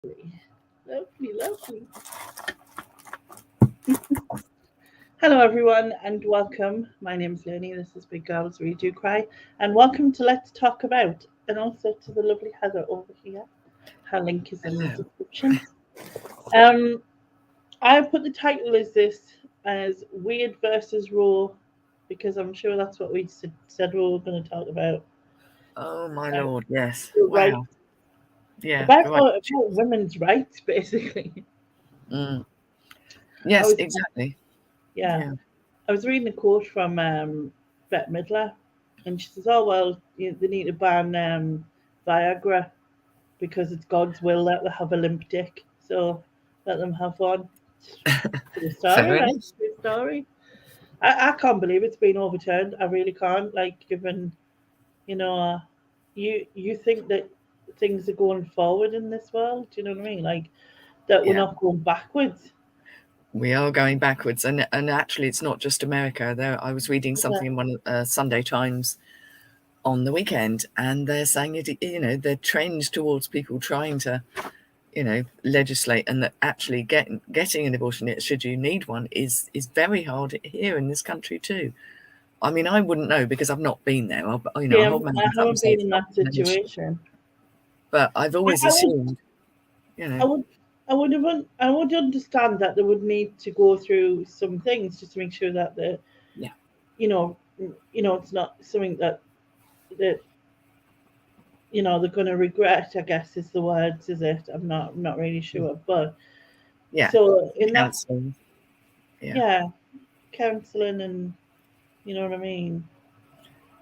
Lovely, lovely. Hello, everyone, and welcome. My name is Leonie. This is Big Girls Read Do Cry, and welcome to Let's Talk About, and also to the lovely Heather over here. Her link is in the Hello. description. Um, I put the title as this as Weird versus Raw because I'm sure that's what we said we were going to talk about. Oh my Um, lord, yes. right Wow. Yeah, about, the right. about women's rights, basically. Mm. I Yes, was exactly. yeah. Yeah. I was reading a quote from Bette Midler, and she says, "Oh well, they need to ban Viagra because it's God's will that they have a limp dick, so let them have one." True story, Fair like enough. true story. I can't believe it's been overturned. I really can't. Like, given you know, you think that things are going forward in this world. Do you know what I mean? Like that we're Yeah. not going backwards. We are going backwards, and actually, it's not just America. There, I was reading Yeah, something in one of Sunday Times on the weekend, and they're saying it. They're trends towards people trying to, legislate, and that actually getting an abortion, should you need one, is very hard here in this country too. I mean, I wouldn't know because I've not been there. I yeah. hold my I hands up and haven't say been it's in not that an issue. situation. But I've I, always I would assumed, you I know, would I would understand that they would need to go through some things just to make sure that the yeah, you know it's not something that they're going to regret. I guess is the words, is it? I'm not really sure, but yeah, so in that, counselling, yeah, yeah, counselling and you know what I mean.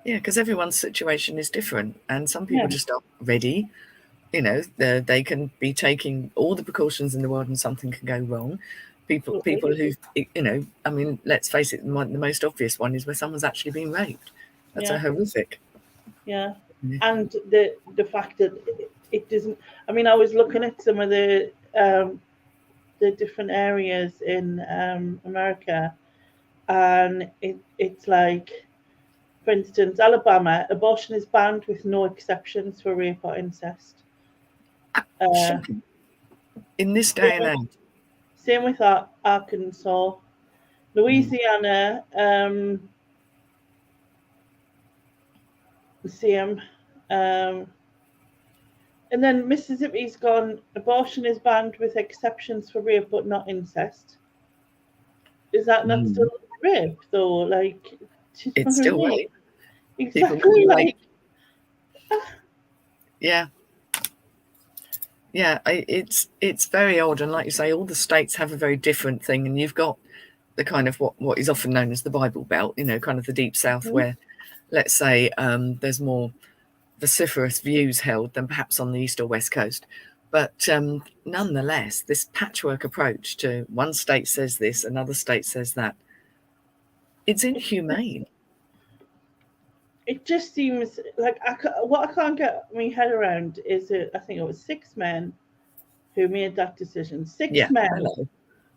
yeah, because everyone's situation is different, and some Yeah, people just aren't ready. They can be taking all the precautions in the world, and something can go wrong. People absolutely. who, I mean, let's face it, the most obvious one is where someone's actually been raped. That's a Yeah, horrific. yeah, Yeah. and the fact that it doesn't. I mean, I was looking at some of the different areas in America, and it's like, for instance, Alabama, abortion is banned with no exceptions for rape or incest. Uh, Shocking in this same day and with, age. same with Arkansas, Mm. Louisiana, same. Um, and then Mississippi's gone, abortion is banned with exceptions for rape but not incest. Is that not Mm. still rape though? Like, do you know It's what I still mean? rape. People can Exactly. be raped. Like, ah, Yeah, yeah, it's very odd, and like you say, all the states have a very different thing, and you've got the kind of what is often known as the Bible Belt, kind of the deep South, mhm, where, let's say, there's more vociferous views held than perhaps on the East or West Coast. But nonetheless, this patchwork approach to one state says this, another state says that, it's it's just inhumane. it just seems like what I can't get my head around is that I think it was six men who made that decision. Six Yeah, men hello.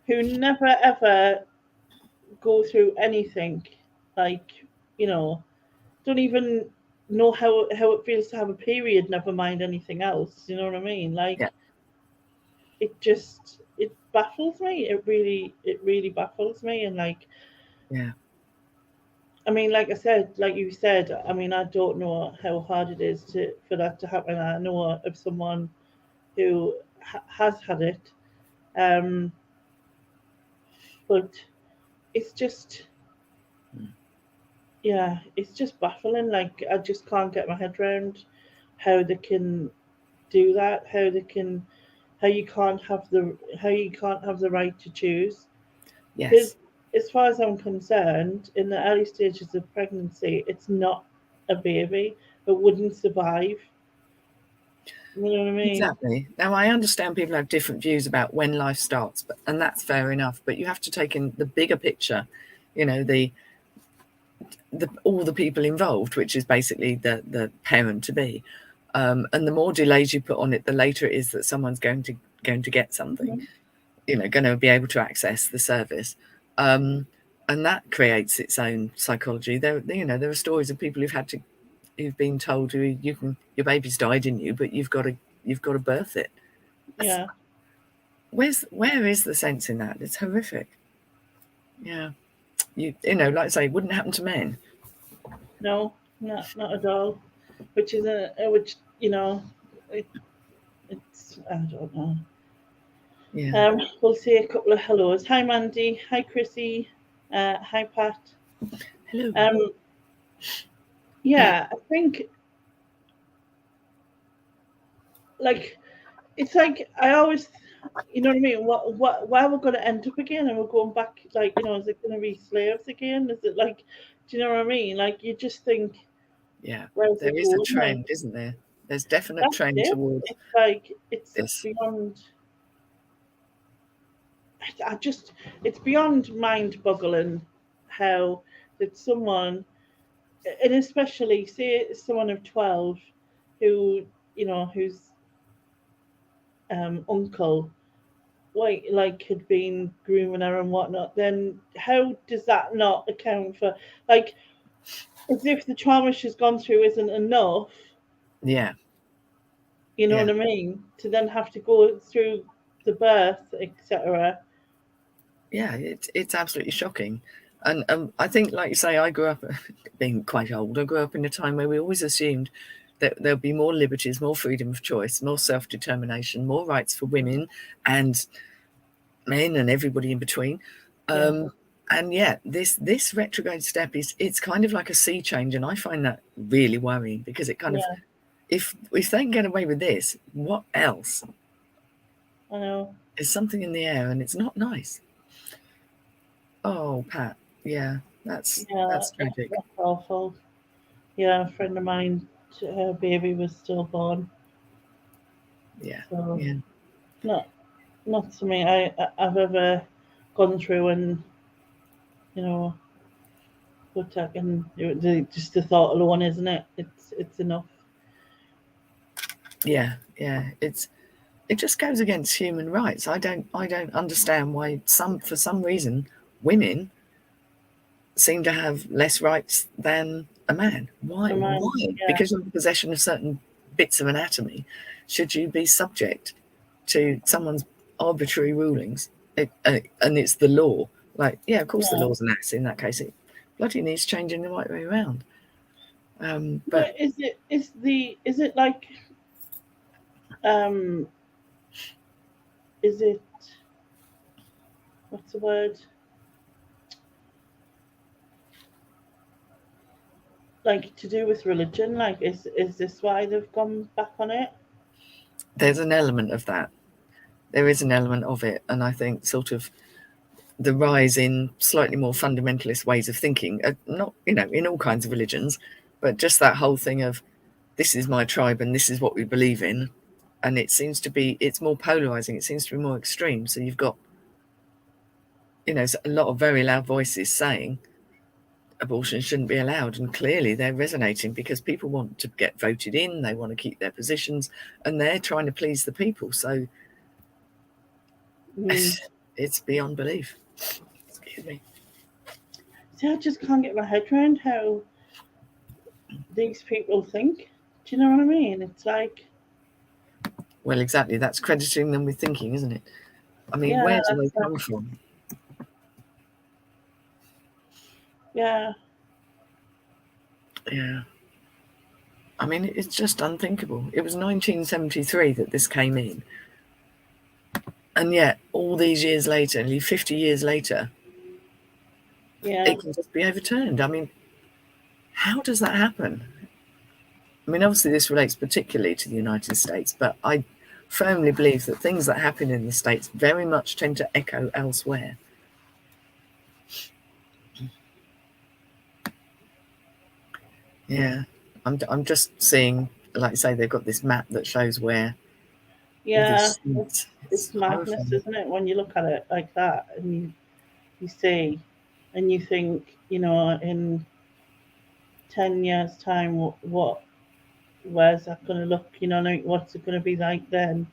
who never ever go through anything, like you know, don't even know how it feels to have a period. Never mind anything else. You know what I mean? Like Yeah, it baffles me. It really baffles me. And like yeah, I mean, like I said, like you said, I mean, I don't know how hard it is for that to happen. I know of someone who has had it, um, but it's just, yeah, it's just baffling. Like I just can't get my head around how they can do that. How you can't have the right to choose. Because yes. as far as I'm concerned, in the early stages of pregnancy, it's not a baby. It wouldn't survive. You know what I mean? Exactly. Now, I understand people have different views about when life starts, and that's fair enough. But you have to take in the bigger picture, you know, the all the people involved, which is basically the parent to be. And the more delays you put on it, the later it is that someone's going to get something, Mhm. going to be able to access the service. Um, and that creates its own psychology. There are stories of people who've been told your baby's died in you, but you've got to birth it. Yeah. Where is the sense in that? It's horrific. Yeah. You know, like I say, it wouldn't happen to men. No, not at all. Which is which it, it's I don't know. Yeah. We'll say a couple of hellos. Hi Mandy. Hi Chrissy. Hi Pat. Hello. Yeah, I think like it's like I always, you know what I mean. Why we're going to end up again, and we're going back? Like, is it going to be slaves again? Is it like, do you know what I mean? Like, you just think, Yeah. where's There it is a going? Like, trend, isn't there? There's definite that's trend it. towards It's like it's this. beyond. I just, it's beyond mind-boggling how that someone, and especially say someone of 12, who whose uncle like had been grooming her and whatnot, then how does that not account for, like, as if the trauma she's gone through isn't enough, Yeah. you know Yeah. what I mean, to then have to go through the birth, etc. Yeah. It's absolutely shocking. And I think, like you say, I grew up being quite old. I grew up in a time where we always assumed that there'll be more liberties, more freedom of choice, more self-determination, more rights for women and men and everybody in between. Yeah. And yeah, this retrograde step it's kind of like a sea change, and I find that really worrying, because it kind of, Yeah, if they can get away with this, what else? I know. There's something in the air, and it's not nice. Oh, Pat, yeah, Yeah, that's tragic. that's awful. Yeah, a friend of mine, her baby was stillborn, Yeah, so yeah, not not something I've ever gone through, and you know but I can, just the thought alone, isn't it? It's enough. yeah, yeah. It just goes against human rights. I don't understand why for some reason women seem to have less rights than a man. Why? I mind, Why? yeah, Because of the possession of certain bits of anatomy, should you be subject to someone's arbitrary rulings? And it's the law. Like, yeah, of course the yeah. law's an ass in that case. It bloody needs changing the right way around. But But is it like, um is it, what's the word, like, to do with religion? Like, is this why they've gone back on it? there's an element of that. There is an element of it, and I think sort of the rise in slightly more fundamentalist ways of thinking, not in all kinds of religions, but just that whole thing of, this is my tribe and this is what we believe in, and it's more polarizing. It seems to be more extreme. So you've got a lot of very loud voices saying abortion shouldn't be allowed, and clearly they're resonating because people want to get voted in, they want to keep their positions, and they're trying to please the people. So Mm. it's beyond belief. Excuse me. See, I just can't get my head around how these people think. Do you know what I mean? It's like, Well, exactly, that's crediting them with thinking, isn't it? I mean, yeah, where do they that's come like, from? yeah, Yeah. I mean, it's just unthinkable. It was 1973 that this came in. And yet, all these years later, nearly 50 years later, yeah. it can just be overturned. I mean, how does that happen? I mean, obviously, this relates particularly to the United States, but I firmly believe that things that happen in the States very much tend to echo elsewhere. Yeah. I'm just seeing, like I say, they've got this map that shows where all Yeah, this is. It's it's madness, horrifying. isn't it? When you look at it like that, and you see, and you think, in 10 years' time, where's that going to look? Like, what's it going to be like then?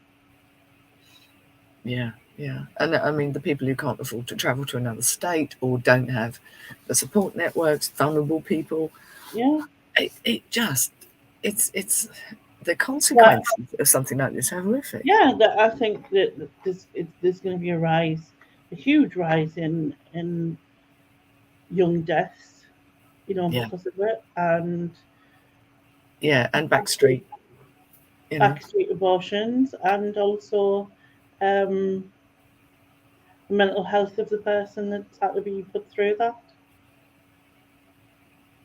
Yeah, yeah. And I mean, the people who can't afford to travel to another state or don't have the support networks, vulnerable people, Yeah, it just, it's the consequences of something like this are horrific. Yeah, I think that there's going to be a huge rise in young deaths, Yeah, because of it, and yeah, and backstreet, you know. backstreet abortions, and also um, the mental health of the person that's had to be put through that.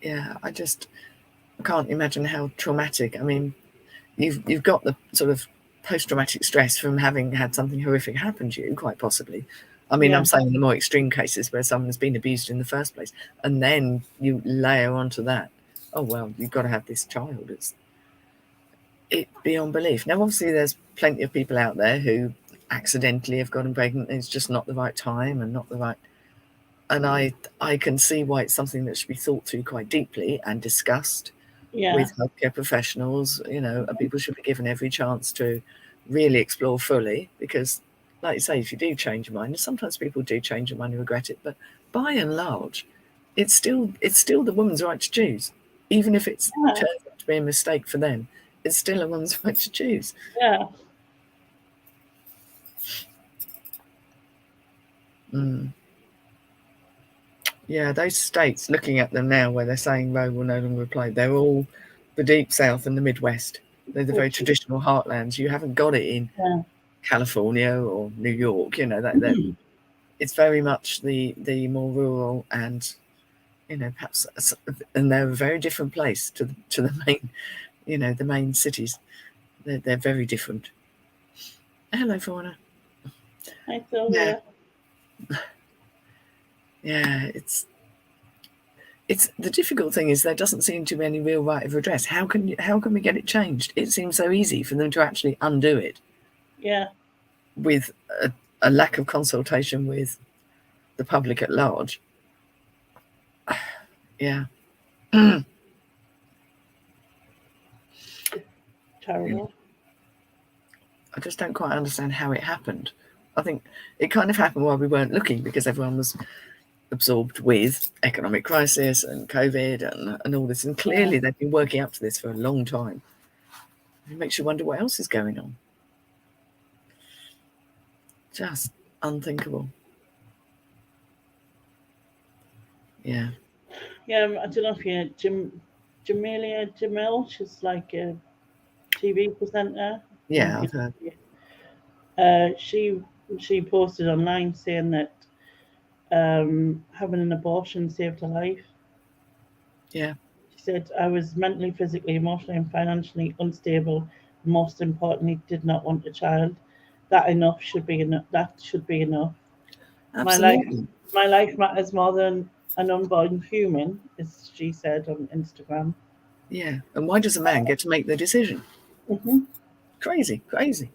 Yeah, I can't imagine how traumatic. I mean, you've got the sort of post-traumatic stress from having had something horrific happen to you, quite possibly. I mean, I'm Yeah, saying the more extreme cases where someone's been abused in the first place, and then you layer onto that, oh well, you've got to have this child. It's beyond belief. Now, obviously, there's plenty of people out there who accidentally have gotten pregnant. And it's just not the right time and not the right. And I can see why it's something that should be thought through quite deeply and discussed yeah, with healthcare professionals, and people should be given every chance to really explore fully because, like you say, if you do change your mind, and sometimes people do change their mind and regret it, but by and large, it's still the woman's right to choose, even if it's yeah, turns out to be a mistake for them. It's still a woman's right to choose. yeah, Mm. Yeah, those states, looking at them now, where they're saying Roe will no longer apply, they're all the deep south and the Midwest. They're the very which traditional heartlands. You haven't got it in yeah, California or New York, that it's very much the more rural and perhaps, and they're a very different place to the main, the main cities. They're very different. Hello, Fauna. I feel Yeah, yeah, yeah. It's the difficult thing is there doesn't seem to be any real right of redress. How can we get it changed? It seems so easy for them to actually undo it yeah, with a lack of consultation with the public at large. Yeah. terrible. I just don't quite understand how it happened. I think it kind of happened while we weren't looking because everyone was absorbed with economic crisis and COVID and all this. And Yeah, clearly they've been working up to this for a long time. It makes you wonder what else is going on. Just unthinkable. Yeah. yeah. I don't know if you Jamelia Jamil. She's like a TV presenter. I don't know Yeah, if I've heard. she posted online saying that having an abortion saved her life. Yeah. She said, "I was mentally, physically, emotionally, and financially unstable. Most importantly, did not want a child. That enough should be enough. That should be enough. My life, Absolutely. my life matters more than an unborn human," as she said on Instagram. Yeah. And why does a man get to make the decision? hmm Crazy, crazy.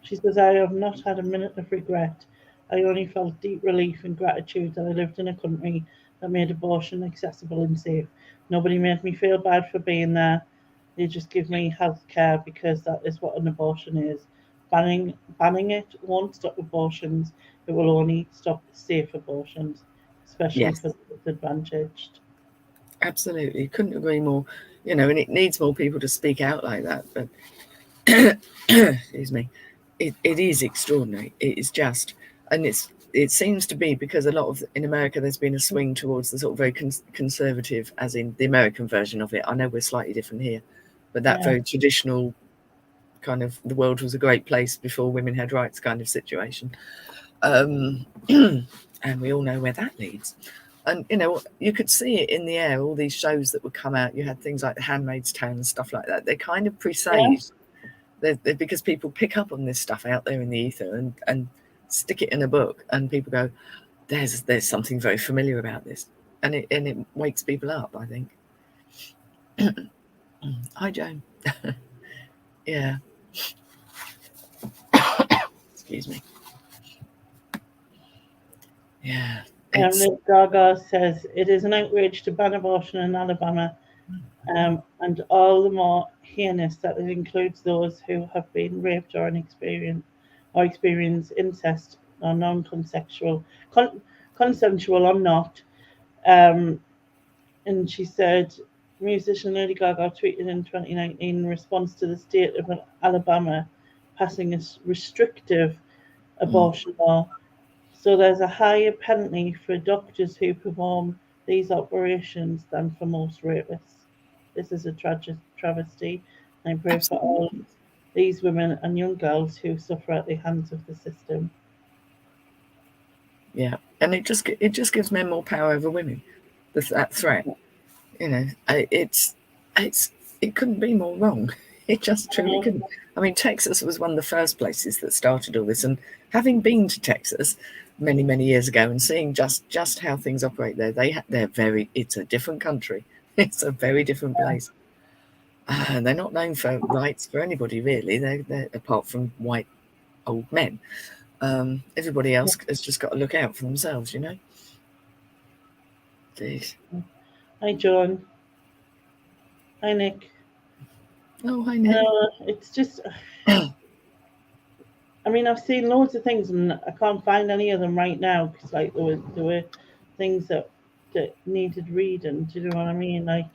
She says, "I have not had a minute of regret. I only felt deep relief and gratitude that I lived in a country that made abortion accessible and safe. Nobody made me feel bad for being there. They just give me health care because that is what an abortion is. Banning it won't stop abortions. It will only stop safe abortions, especially Yes, for the disadvantaged." absolutely. Couldn't agree more. And it needs more people to speak out like that. But excuse me, it is extraordinary. It is just, and it seems to be because a lot of in America there's been a swing towards the sort of very conservative, as in the American version of it. I know we're slightly different here, but that Yeah, very traditional kind of the world was a great place before women had rights kind of situation. Um, and we all know where that leads. And you could see it in the air. All these shows that would come out, you had things like The Handmaid's Tale and stuff like that. They kind of yeah, presage they're because people pick up on this stuff out there in the ether and stick it in a book, and people go, "There's something very familiar about this," and it wakes people up. I think. Hi, Joan. Yeah. Excuse me. Yeah. It's Liz Gaga says it is an outrage to ban abortion in Alabama, and all the more heinous that it includes those who have been raped or experience incest or consensual or not. Um, and she said, musician Lady Gaga tweeted in 2019 in response to the state of Alabama passing a restrictive abortion law. So there's a higher penalty for doctors who perform these operations than for most rapists. This is a travesty. I pray for Absolutely. all these women and young girls who suffer at the hands of the system. Yeah, and it just gives men more power over women. That threat, you know, it couldn't be more wrong. It just truly couldn't. I mean, Texas was one of the first places that started all this, and having been to Texas many years ago and seeing just how things operate there, it's a different country. It's a very different place. They're not known for rights for anybody really. They're apart from white old men. Everybody else has just got to look out for themselves, you know. Jeez. Hi, John. Hi, Nick. Oh, I know. It's just, I mean, I've seen loads of things and I can't find any of them right now because, like, there were things that needed reading. Do you know what I mean? Like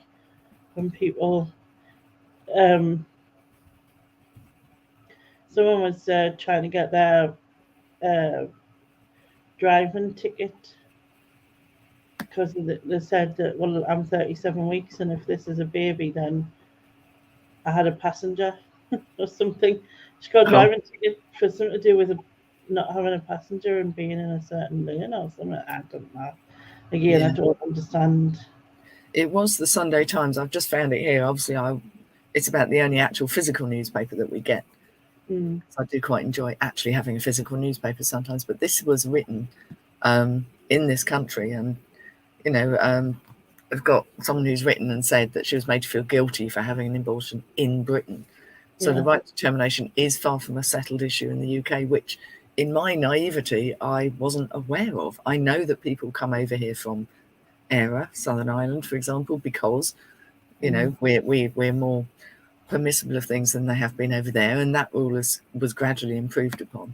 when people, um, someone was trying to get their uh, driving ticket because they said that, well, I'm 37 weeks and if this is a baby, then I had a passenger or something. She got a Oh, driving ticket for something to do with not having a passenger and being in a certain lane or something. I don't know. Again, I yeah. don't understand. It was the Sunday Times. I've just found it here. Obviously, it's about the only actual physical newspaper that we get. Mm. So I do quite enjoy actually having a physical newspaper sometimes. But this was written in this country, and you know, I've got someone who's written and said that she was made to feel guilty for having an abortion in Britain. So the Yeah. right to termination is far from a settled issue in the UK, which, in my naivety, I wasn't aware of. I know that people come over here from ERA, Southern Ireland, for example, because you Mm. know we're more permissible of things than they have been over there, and that rule was gradually improved upon.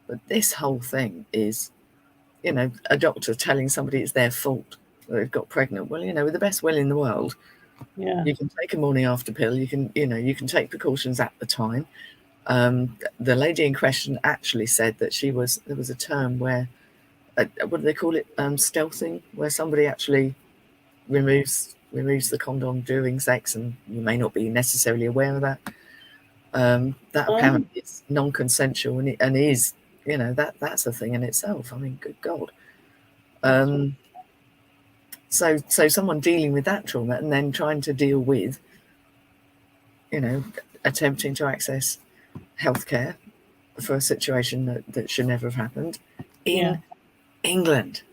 But this whole thing is, you know, a doctor telling somebody it's their fault that they've got pregnant. Well, you know, with the best will in the world, Yeah. you can take a morning after pill. You can take precautions at the time. The lady in question actually said that there was a term where, what do they call it? Stealthing, where somebody actually removes the condom during sex, and you may not be necessarily aware of that. That Um. apparently is non-consensual and is, you know, that's a thing in itself. I mean, good God. That's what. Um, so someone dealing with that trauma and then trying to deal with, you know, attempting to access healthcare for a situation that should never have happened Yeah. in England.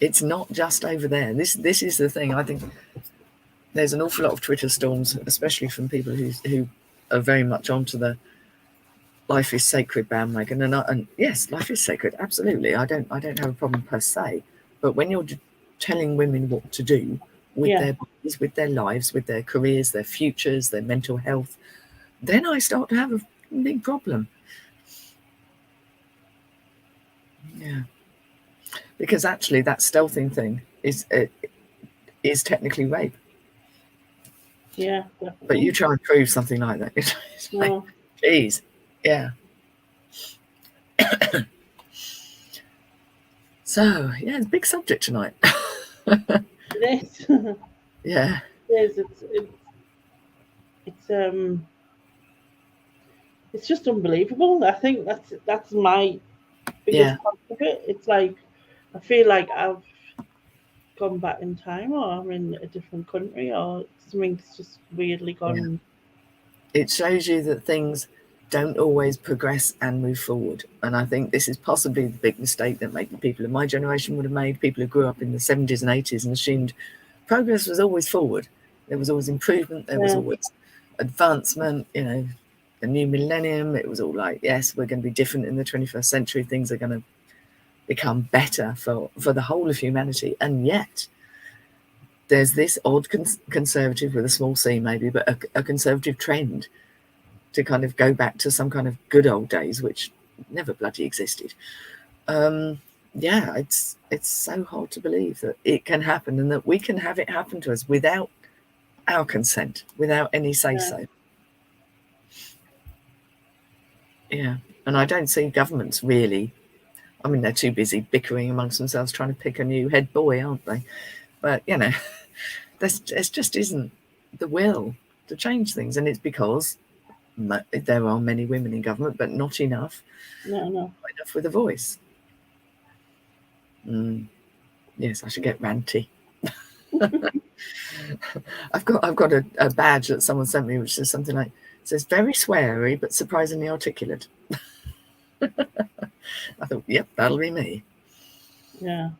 It's not just over there. This is the thing. I think there's an awful lot of Twitter storms, especially from people who are very much onto the life is sacred bandwagon. And yes, life is sacred. Absolutely. I don't have a problem per se. But when you're telling women what to do with Yeah. their bodies, with their lives, with their careers, their futures, their mental health, then I start to have a big problem. Yeah. Because actually that stealthing thing is technically rape. Yeah. But you Definitely. try and prove something like that. It's like, No. geez. Yeah. So, yeah, it's a big subject tonight. It is. Yeah. It is. It's it's just unbelievable. I think that's my Yeah. biggest part of it. It's like I feel like I've gone back in time, or I'm in a different country, or something's just weirdly Yeah. gone. It shows you that things don't always progress and move forward. And I think this is possibly the big mistake that maybe people of my generation would have made, people who grew up in the 70s and 80s and assumed progress was always forward. There was always improvement, there was Yeah. always advancement, you know, the new millennium. It was all like, yes, we're going to be different in the 21st century. Things are going to become better for the whole of humanity. And yet, there's this odd conservative with a small c, maybe, but a conservative trend to kind of go back to some kind of good old days, which never bloody existed. Yeah, it's so hard to believe that it can happen and that we can have it happen to us without our consent, without any say-so. Yeah, and I don't see governments really. I mean, they're too busy bickering amongst themselves trying to pick a new head boy, aren't they? But, you know, there just isn't the will to change things. And it's because there are many women in government, but not enough. No. Not enough with a voice. Yes, I should get ranty. I've got a badge that someone sent me, which says something like, it says very sweary, but surprisingly articulate. I thought, yep, that'll be me. Yeah.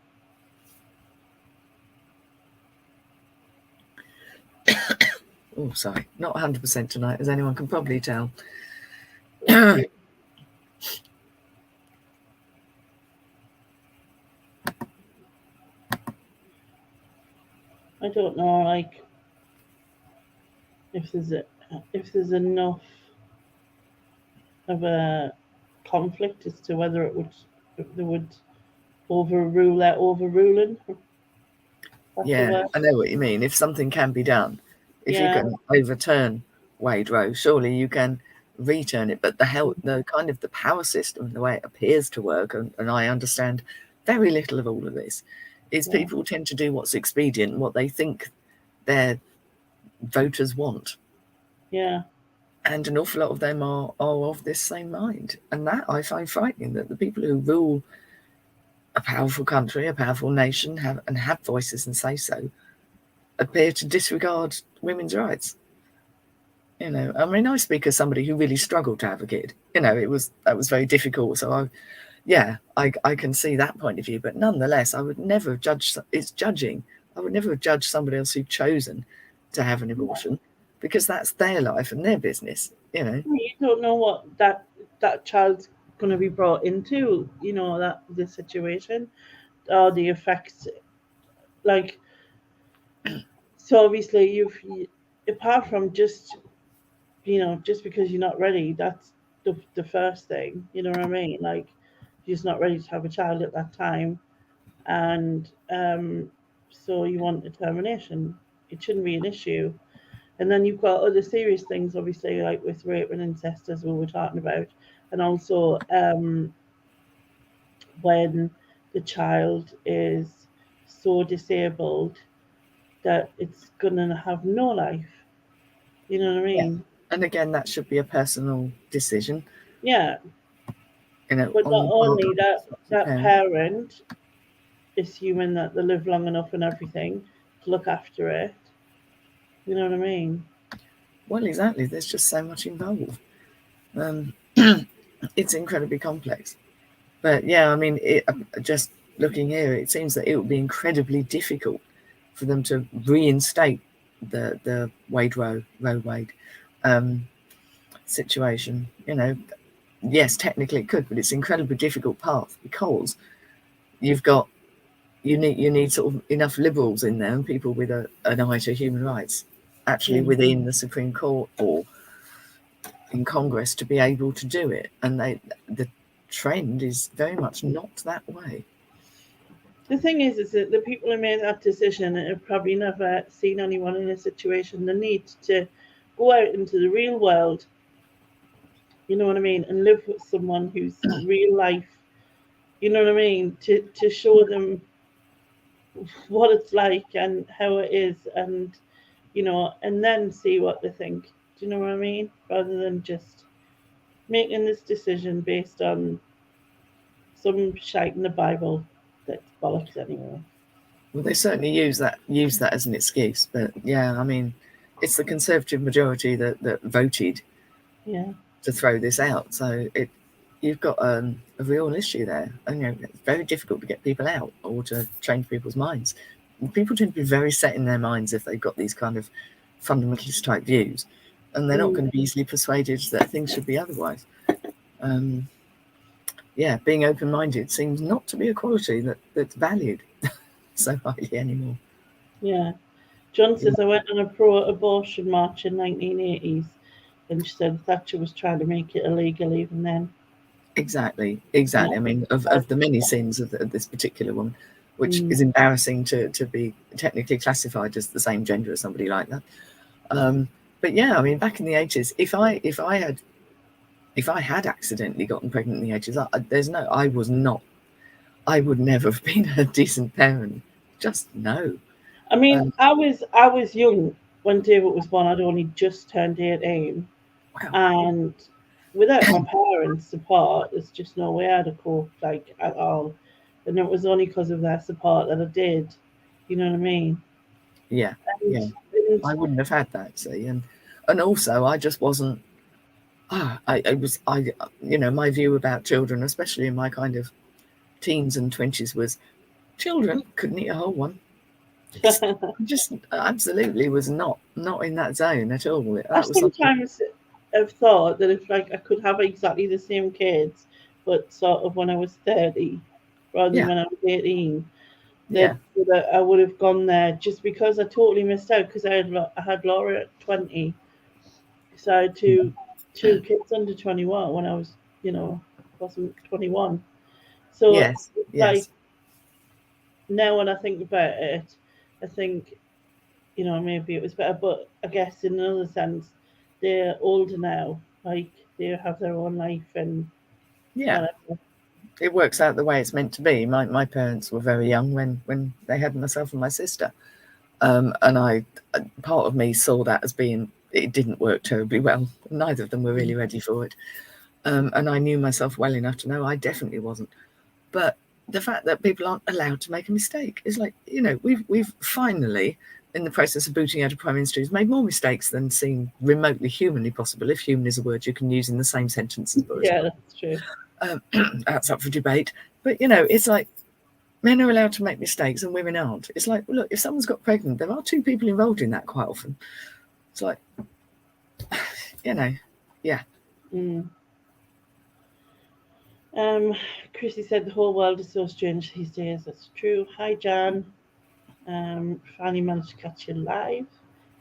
Oh, sorry, not 100% tonight, as anyone can probably tell. I don't know, like, if there's enough of a conflict as to whether if they would overrule their overruling. Yeah, I know what you mean. If something can be done, if you can overturn Wade Rowe, surely you can return it. But the kind of the power system, the way it appears to work, and I understand very little of all of this, is people tend to do what's expedient, what they think their voters want. Yeah. And an awful lot of them are of this same mind. And that I find frightening, that the people who rule a powerful country, a powerful nation, have voices and say so, appear to disregard women's rights. You know, I mean, I speak as somebody who really struggled to have a kid. You know, that was very difficult. So I can see that point of view. But nonetheless, I would never judge. It's judging. I would never have judged somebody else who'd chosen to have an abortion, because that's their life and their business. You know, you don't know what that child's going to be brought into. You know, the situation or the effects. Like, so obviously apart from just because you're not ready, that's the first thing. You know what I mean? Like, you're just not ready to have a child at that time, and so you want a termination. It shouldn't be an issue. And then you've got other serious things, obviously, like with rape and incest, as we were talking about, and also when the child is so disabled that it's gonna have no life. You know what I mean? Yeah. And again, that should be a personal decision. Yeah. You know, but not only that parent. parent, assuming that they live long enough and everything to look after it. You know what I mean? Well, exactly. There's just so much involved. It's incredibly complex. But yeah, I mean, just looking here, it seems that it would be incredibly difficult for them to reinstate the Wade Roe Wade situation. You know, yes, technically it could, but it's an incredibly difficult path, because you need sort of enough liberals in there and people with an eye to human rights, actually within the Supreme Court or in Congress, to be able to do it. And the trend is very much not that way. The thing is that the people who made that decision have probably never seen anyone in a situation. They need to go out into the real world, you know what I mean, and live with someone who's real life, you know what I mean, to show them what it's like and how it is, and and then see what they think. Do you know what I mean? Rather than just making this decision based on some shite in the Bible that's bollocks anyway. Well, they certainly use that as an excuse, but yeah, I mean, it's the Conservative majority that voted to throw this out. So you've got a real issue there, and it's very difficult to get people out or to change people's minds. People tend to be very set in their minds if they've got these kind of fundamentalist type views, and they're not going to be easily persuaded that things should be otherwise. Being open-minded seems not to be a quality that's valued so highly anymore. Yeah. John says, I went on a pro-abortion march in 1980s, and she said Thatcher was trying to make it illegal even then. Exactly. I mean, of the many sins of this particular one, which is embarrassing to be technically classified as the same gender as somebody like that. But yeah, I mean, back in the 80s, if I had accidentally gotten pregnant in the 80s, I would never have been a decent parent. Just no. I mean, I was young when David was born. I'd only just turned 18, Wow. and without my parents' support, there's just no way I'd have coped, like, at all. And it was only because of their support that I did. You know what I mean? Yeah, And, yeah. and I wouldn't have had that, see, and also I just wasn't. My view about children, especially in my kind of teens and 20s, was children couldn't eat a whole one. Just absolutely was not in that zone at all. I That was something. sometimes have thought that if, like, I could have exactly the same kids, but sort of when I was 30 rather than Yeah, when I was 18, that, yeah, that I would have gone there, just because I totally missed out, because I had Laura at 20, so I had two kids under 21 when I was, wasn't 21. So yes, it's like, yes, now when I think about it, I think, maybe it was better, but I guess in another sense, they're older now. Like, they have their own life and yeah. whatever. It works out the way it's meant to be. My parents were very young when they had myself and my sister, and part of me saw that as being it didn't work terribly well. Neither of them were really ready for it, and I knew myself well enough to know I definitely wasn't. But the fact that people aren't allowed to make a mistake is like, we've finally, in the process of booting out of Prime Ministries, made more mistakes than seem remotely humanly possible, if human is a word you can use in the same sentence as Boris Yeah, Johnson. that's true. That's up for debate. But it's like men are allowed to make mistakes and women aren't. It's like, well, look, if someone's got pregnant, there are two people involved in that quite often. It's like, yeah. Mm. Um, Chrissy said the whole world is so strange these days. That's true. Hi, Jan. Finally managed to catch you live.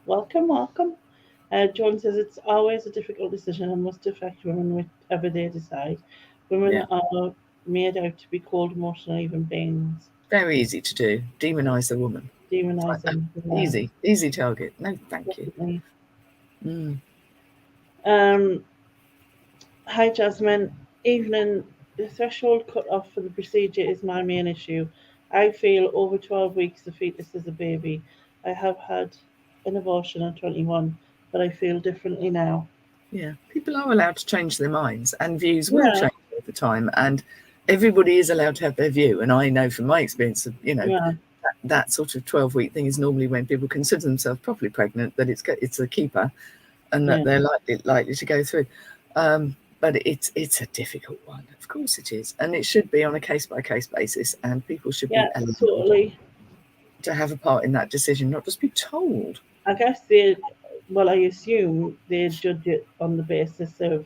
Welcome, welcome. John says it's always a difficult decision and must affect women whatever they decide. Women Yeah, are made out to be cold, emotional, even beings. very easy to do. Demonize the woman. It's like, no, Demonizing. Yeah, easy target. No, thank you. definitely. Mm, Um, Hi, Jasmine. Evening. The threshold cut off for the procedure is my main issue. I feel over 12 weeks the fetus is a baby. I have had an abortion at 21, but I feel differently now. yeah, people are allowed to change their minds, and views will Yeah, change over time, and everybody is allowed to have their view. And I know from my experience of yeah, that sort of 12-week thing is normally when people consider themselves properly pregnant, that it's a keeper, and that yeah, they're likely to go through. But it's a difficult one, of course it is, and it should be on a case by case basis, and people should yeah, be allowed totally. to have a part in that decision, not just be told. I guess I assume they judge it on the basis of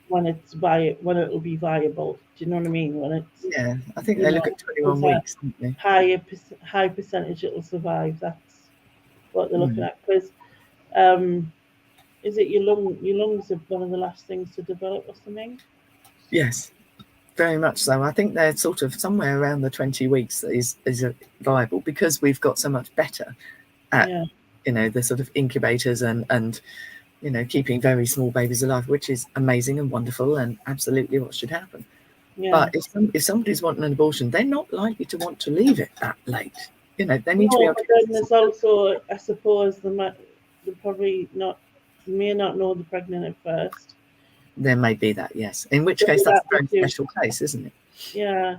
when it'll be viable. Do you know what I mean? When it's, Yeah, I think you they know, look at there's 21 a weeks, don't they? high percentage it'll survive. That's what they're looking Mm. at. Because um, is it your lungs are one of the last things to develop or something? Yes, very much so. I think they're sort of somewhere around the 20 weeks that is viable, because we've got so much better at Yeah, the sort of incubators and keeping very small babies alive, which is amazing and wonderful and absolutely what should happen. yeah. But if somebody's wanting an abortion, they're not likely to want to leave it that late. They need to be No, able but to then there's also, I suppose, they probably not may not know they're pregnant at first. there may be that, yes. In which So case that's that a would very do. special case, isn't it? Yeah,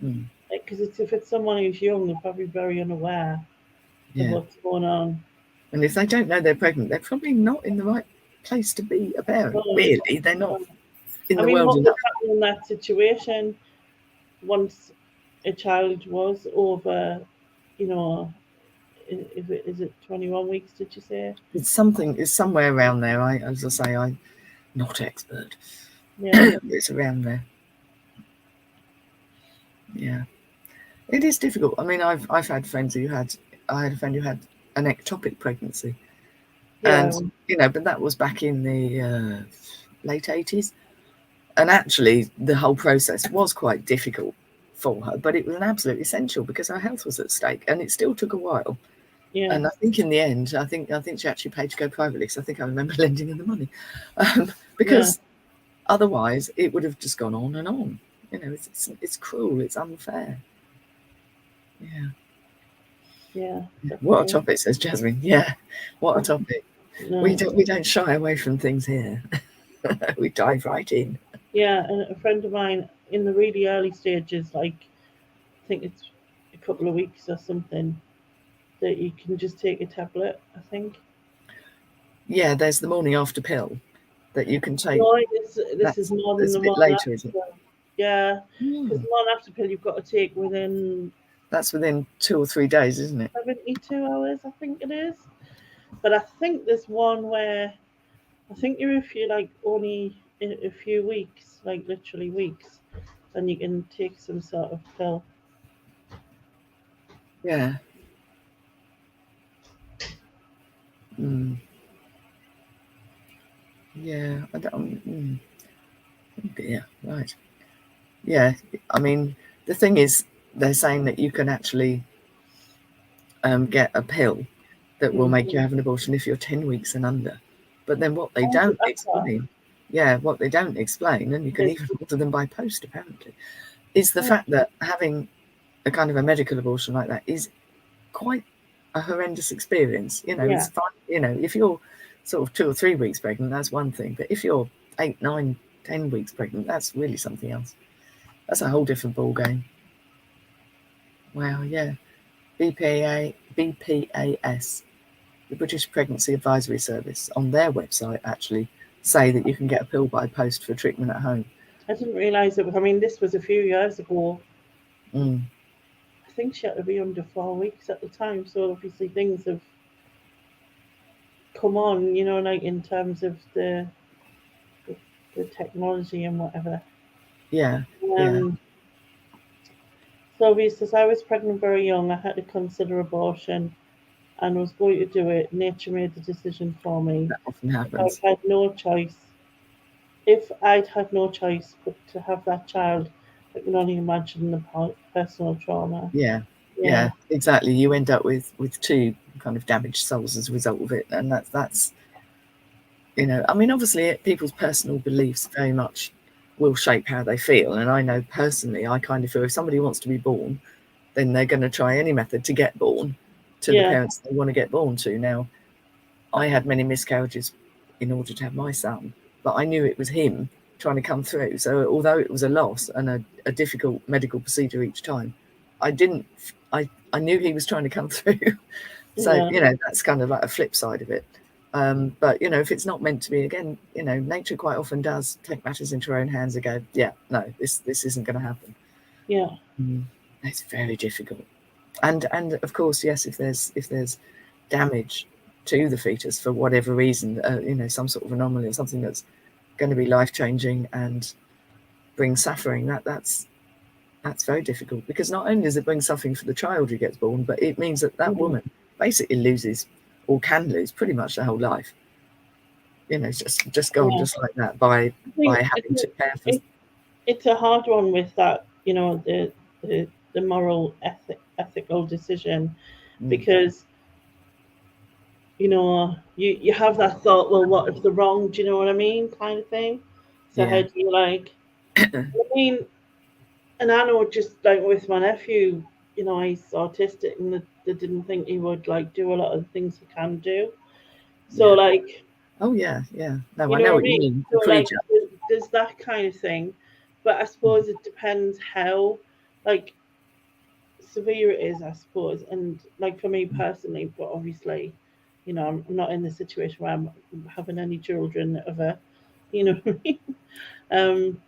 Mm, because if it's someone who's young, they're probably very unaware of yeah. what's going on. And if they don't know they're pregnant, they're probably not in the right place to be a parent. No, Really, they're not no. in I the mean, world what would enough. happen in that situation once a child was over, you know, if it is it 21 weeks? Did you say? It's somewhere around there. As I say, I'm not expert. Yeah, It's around there. Yeah, it is difficult. I mean, I've had friends I had a friend who had an ectopic pregnancy, yeah, and but that was back in the late 80s, and actually the whole process was quite difficult for her, but it was an absolute essential because her health was at stake, and it still took a while. Yeah. And I think in the end, I think she actually paid to go privately, because I think I remember lending her the money, because otherwise it would have just gone on and on. You know, it's cruel, it's unfair. Yeah. Yeah. What a Definitely. topic, says Jasmine. Yeah, what a topic. We No. don't shy away from things here. We dive right in. Yeah, and a friend of mine in the really early stages, like I think it's a couple of weeks or something, that you can just take a tablet. I think. Yeah, there's the morning after pill that you can take. No, this is more than That's a the bit morning later, is it? after. Yeah, because Hmm. the morning after pill you've got to take within That's within 2 or 3 days, isn't it? 72 hours, I think it is. But I think there's one where I think you're if you like only in a few weeks, like literally weeks, then you can take some sort of pill. Yeah. Mm. Yeah. I don't. Yeah. Right. Yeah. I mean, the thing is, they're saying that you can actually get a pill that will make you Mm-hmm. have an abortion if you're 10 weeks and under. But then what they Oh, don't that's that. explain, yeah, what they don't explain, and you can Yes. even order them by post apparently, is the fact that having a kind of a medical abortion like that is quite a horrendous experience. You know, Yeah, it's fine. You know, if you're sort of 2 or 3 weeks pregnant, that's one thing. But if you're 8, 9, 10 weeks pregnant, that's really something else. That's a whole different ball game. Wow, yeah. BPAS, the British Pregnancy Advisory Service, on their website actually say that you can get a pill by post for treatment at home. I didn't realise it was. I mean, this was a few years ago. Mm. I think she had to be under 4 weeks at the time. So obviously things have come on, like in terms of the, the technology and whatever. Yeah, yeah, Um, so obviously, as I was pregnant very young, I had to consider abortion and was going to do it. Nature made the decision for me. that often If I'd happens. had no choice, if I'd had no choice but to have that child, I can only imagine the personal trauma. Yeah, Yeah, yeah, exactly. You end up with two kind of damaged souls as a result of it, and that's I mean, obviously, people's personal beliefs very much will shape how they feel. And I know personally, I kind of feel if somebody wants to be born, then they're going to try any method to get born to the yeah, parents they want to get born to. Now, I had many miscarriages in order to have my son, but I knew it was him trying to come through. So although it was a loss and a difficult medical procedure each time, I didn't. I knew he was trying to come through. So yeah, that's kind of like a flip side of it. But if it's not meant to be, again, nature quite often does take matters into her own hands and go, yeah, no, this isn't going to happen. yeah, Mm. It's very difficult. And of course, yes, if there's damage to the fetus for whatever reason, some sort of anomaly or something that's going to be life changing and bring suffering, that's very difficult, because not only does it bring suffering for the child who gets born, but it means that mhm, woman basically loses or can lose pretty much their whole life. It's just gone yeah. just like that by I think having to care for. it's a hard one with that, the moral ethical decision, Mm, because you have that thought, well, what if they're wrong? Do you know what I mean, kind of thing. So how yeah, do you like? I mean, and I know just like with my nephew, he's autistic, and they didn't think he would like do a lot of the things he can do. So yeah. like, Oh yeah, yeah. No, you I know know what I what you mean. mean. So The like, pre-judge. there's that kind of thing, but I Mm, suppose it depends how like severe it is, I suppose. And like for me mm. personally, but obviously, I'm not in the situation where I'm having any children ever, you know what I mean? Um,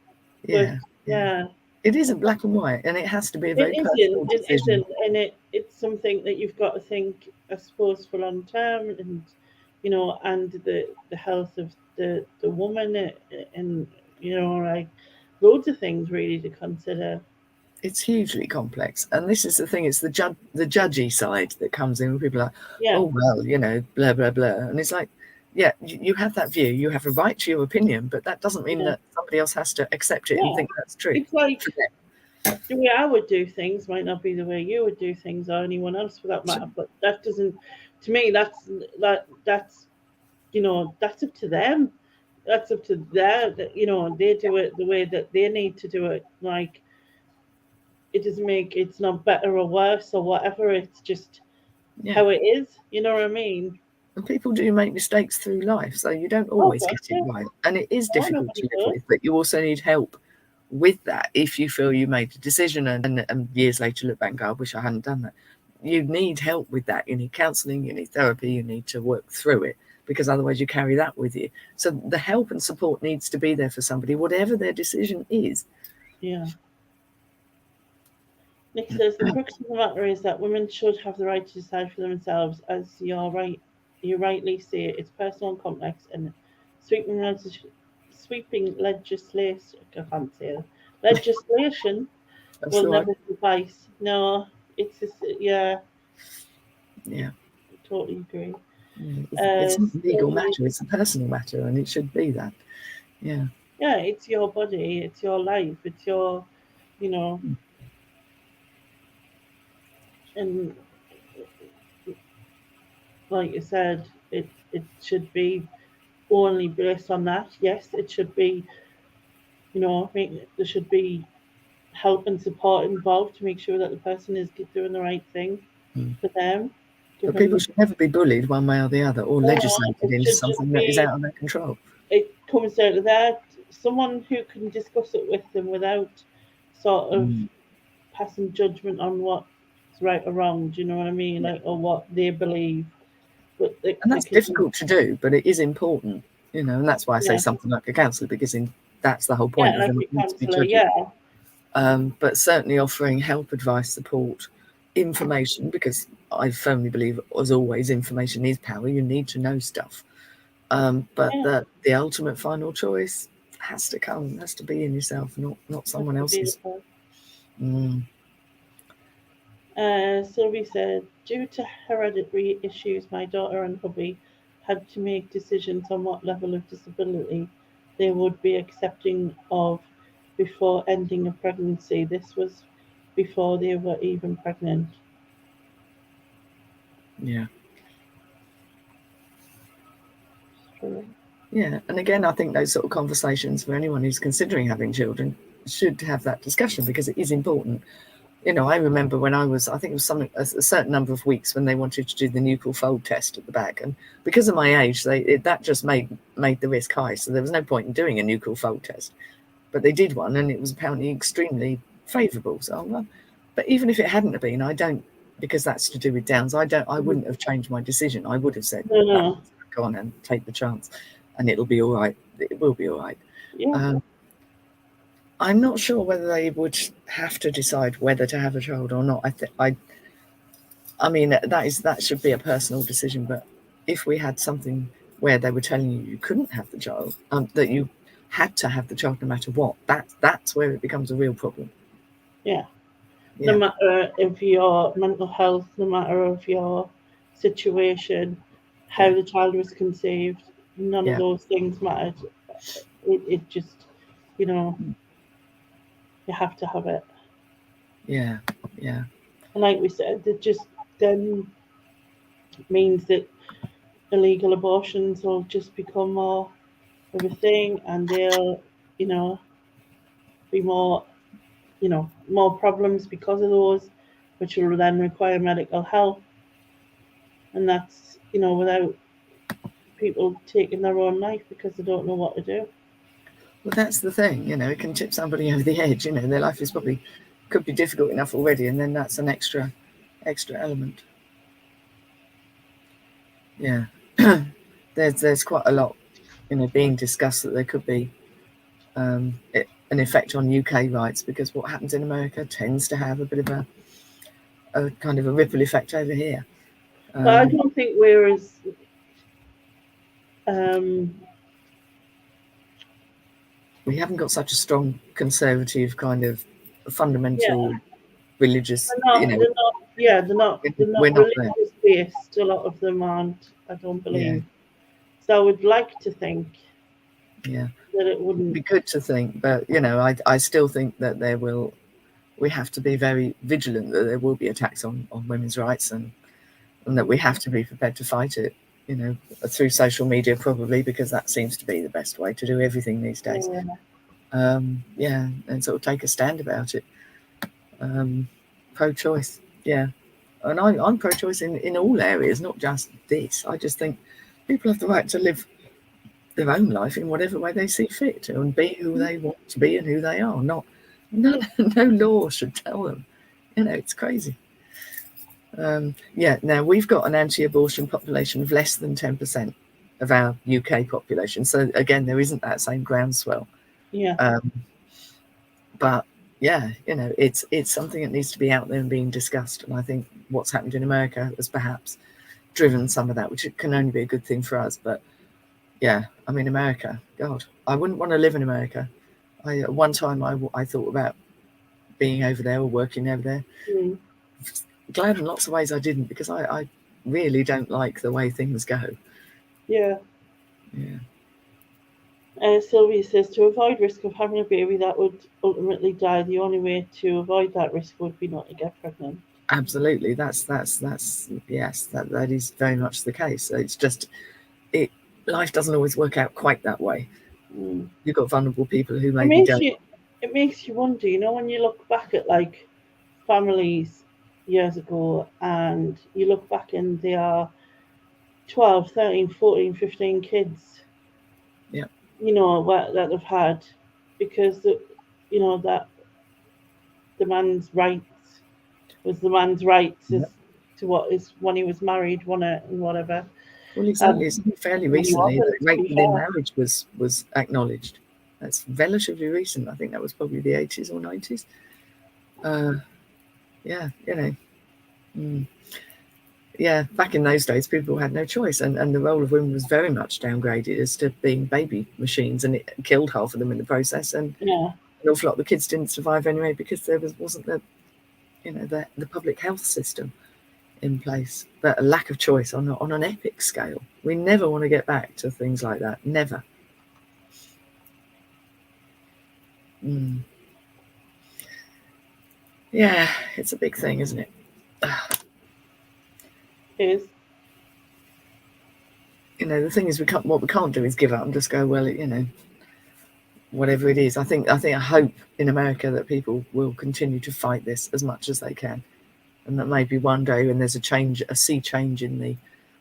but Yeah, yeah. yeah, It isn't black and white, and it has to be a it very isn't. personal It decision. isn't, and it's something that you've got to think, I suppose, for long term, and and the health of the woman, and like loads of things really to consider. It's hugely complex, and this is the thing. It's the judgy side that comes in, when people are like, Yeah, oh well, blah blah blah, and it's like, yeah, you have that view, you have a right to your opinion, but that doesn't mean yeah, that somebody else has to accept it and yeah. think that's true It's like for them. The way I would do things might not be the way you would do things, or anyone else for that matter. But that doesn't, to me, that's that's up to them. That's up to their, they do it the way that they need to do it. Like, it doesn't make, it's not better or worse or whatever. It's just Yeah. how it is. You know what I mean? And people do make mistakes through life, so you don't Oh, always God, get it yeah. right. And it is Oh, difficult to nobody live does. with, but you also need help with that if you feel you made a decision and years later look back and go, I wish I hadn't done that. You need help with that. You need counselling, you need therapy, you need to work through it, because otherwise you carry that with you. So the help and support needs to be there for somebody, whatever their decision is. Yeah. Nick says the crux of the matter is that women should have the right to decide for themselves, as you rightly say. It's personal and complex, and sweeping legislation. I can't say it. Legislation That's will the right. never suffice. No, it's just, yeah, Yeah. totally agree. It's not a legal Slowly, matter, it's a personal matter, and it should be that. Yeah. yeah, it's your body, it's your life, it's your, you know, and like you said, it should be only based on that. Yes, it should be, there should be help and support involved to make sure that the person is doing the right thing Mm. for them. But people Given, should never be bullied one way or the other, or legislated it into should just something that is be, out of their control. it comes down to that. Someone who can discuss it with them without sort of Mm. passing judgment on what's right or wrong. Do you know what I mean? Yeah. Like, or what they believe. But And they that's can, difficult to do, but it is important, and that's why I say yeah, something like a counsellor, because that's the whole point yeah, of like them a not to be counsellor, judging. yeah, But certainly offering help, advice, support, information, because I firmly believe, as always, information is power. You need to know stuff. But yeah. the ultimate final choice has to be in yourself, not Has someone to be the else's. person. Mm. Sylvie said, due to hereditary issues, my daughter and hubby had to make decisions on what level of disability they would be accepting of before ending a pregnancy. This was before they were even pregnant. Yeah. True. Yeah, and again, I think those sort of conversations for anyone who's considering having children should have that discussion, because it is important. I remember when I think it was a certain number of weeks when they wanted to do the nuchal fold test at the back, and because of my age, that just made the risk high. So there was no point in doing a nuchal fold test, but they did one, and it was apparently extremely favourable. So, well, but even if it hadn't have been, I don't, because that's to do with Downs. I wouldn't have changed my decision. I would have said, No, no, no. go on and take the chance, and it'll be all right. It will be all right. Yeah. I'm not sure whether they would have to decide whether to have a child or not. I mean, that should be a personal decision. But if we had something where they were telling you couldn't have the child, that you had to have the child no matter what, that's where it becomes a real problem. Yeah. No Yeah, matter of your mental health, no matter of your situation, how yeah, the child was conceived, none of yeah, those things mattered. It just, you know, you have to have it. yeah, yeah, And like we said, it just then means that illegal abortions will just become more of a thing, and they'll, you know, be more, more problems because of those, which will then require medical help. And that's, without people taking their own life because they don't know what to do. Well, that's the thing. It can tip somebody over the edge. Their life is probably could be difficult enough already, and then that's an extra element. Yeah. There's quite a lot, being discussed, that there could be an effect on UK rights, because what happens in America tends to have a bit of a kind of a ripple effect over here. But I don't think we're as um, We haven't got such a strong conservative kind of yeah, fundamental religious, they're we're not not there. religious based. A lot of them aren't. I don't Yeah, believe. So I would like to think yeah. that it It'd wouldn't. be good to think, but I still think that there will we have to be very vigilant that there will be attacks on women's rights, and that we have to be prepared to fight it, through social media probably, because that seems to be the best way to do everything these days. And sort of take a stand about it. Pro-choice, and I'm pro-choice in all areas, not just this. I just think people have the right to live their own life in whatever way they see fit, and be who they want to be and who they are. No law should tell them. It's crazy. Now we've got an anti-abortion population of less than 10% of our UK population. So again, there isn't that same groundswell. But it's something that needs to be out there and being discussed. And I think what's happened in America has perhaps driven some of that, which can only be a good thing for us. But America, God, I wouldn't want to live in America. At one time I thought about being over there or working over there. Glad in lots of ways I didn't, because I really don't like the way things go. Sylvia says, to avoid risk of having a baby that would ultimately die, the only way to avoid that risk would be not to get pregnant. Absolutely, that's yes, that is very much the case. It's just life doesn't always work out quite that way. You've got vulnerable people who maybe don't. It makes you wonder, when you look back at like families years ago, and you look back and they are 12, 13, 14, 15 kids. That they've had, because that the man's rights was the man's rights as to what is when he was married, and whatever. Well, exactly. It's fairly recently that rape within marriage was acknowledged. That's relatively recent. I think that was probably the 80s or 90s. Back in those days, people had no choice, and the role of women was very much downgraded as to being baby machines, and it killed half of them in the process. And an awful lot of the kids didn't survive anyway, because there wasn't the public health system in place. But a lack of choice on an epic scale. We never want to get back to things like that. Never. Yeah, it's a big thing, isn't it? It is. The thing is, what we can't do is give up and just go, well, whatever it is. I hope in America that people will continue to fight this as much as they can, and that maybe one day when there's a sea change in the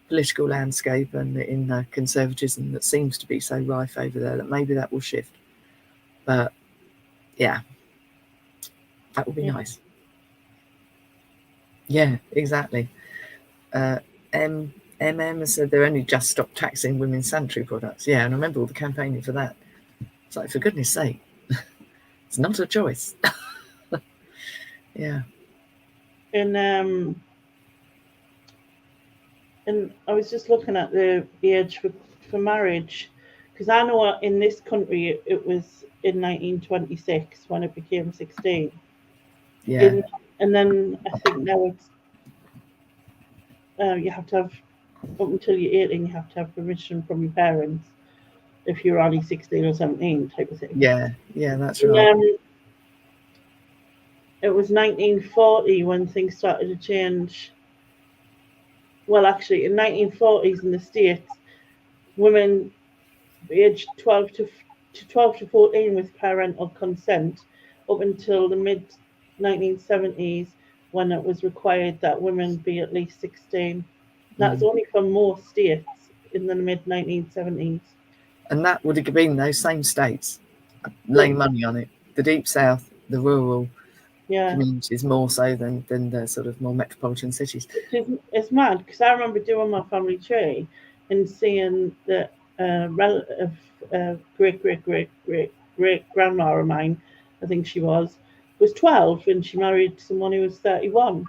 political landscape and in the conservatism that seems to be so rife over there, that maybe that will shift. But yeah, that would be nice. Yeah, exactly. MM has said they're only just stopped taxing women's sanitary products. Yeah, and I remember all the campaigning for that. It's like, for goodness sake, it's not a choice. Yeah. And I was just looking at the age for marriage, because I know in this country it was in 1926 when it became 16. Yeah. And then I think now it's you have to have, up until you're 18, you have to have permission from your parents if you're only 16 or 17 type of thing. Yeah, that's right. It was 1940 when things started to change. Well, actually, in 1940s in the States, women aged 12 to 14 with parental consent, up until the mid 1970s, when it was required that women be at least 16. That's only for most states in the mid 1970s. And that would have been those same states laying money on it. The Deep South, the rural communities, more so than the sort of more metropolitan cities. It's mad, because I remember doing my family tree and seeing that relative great grandma of mine, I think she was 12, and she married someone who was 31.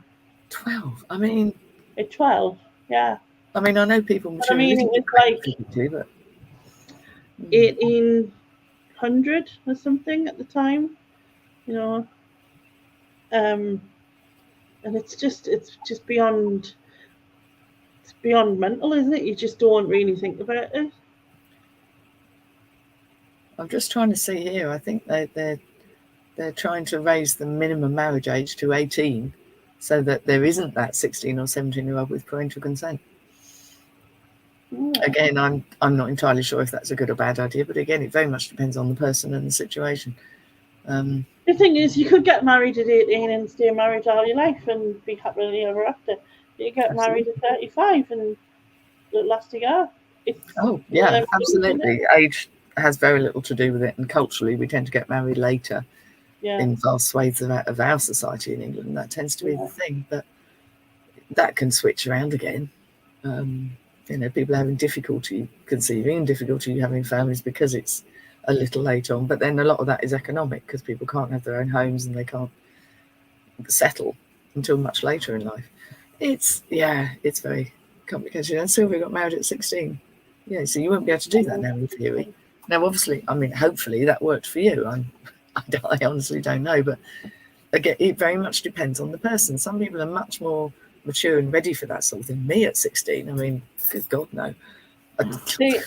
12? I mean, at 12, yeah. I mean, I know people. But I mean, it was like 1800 or something at the time, and it's just beyond. It's beyond mental, isn't it? You just don't really think about it. I'm just trying to see here. I think they're they're trying to raise the minimum marriage age to 18 so that there isn't that 16 or 17-year-old with parental consent. Yeah. Again, I'm not entirely sure if that's a good or bad idea, but again, it very much depends on the person and the situation. The thing is, you could get married at 18 and stay married all your life and be happily ever after. You get married at 35 and it lasts a year. It's Oh, one of yeah, them things, isn't it? absolutely. Age has very little to do with it, and culturally, we tend to get married later Yeah. in vast swathes of our society in England. That tends to be the thing, but that can switch around again. People having difficulty conceiving and difficulty having families because it's a little late on, but then a lot of that is economic because people can't have their own homes and they can't settle until much later in life. It's very complicated. And Sylvia got married at 16. Yeah, so you won't be able to do that now in theory. Now, obviously, I mean, hopefully that worked for you. I honestly don't know, but again, it very much depends on the person. Some people are much more mature and ready for that sort of thing. Me at 16, I mean, good God, no. See,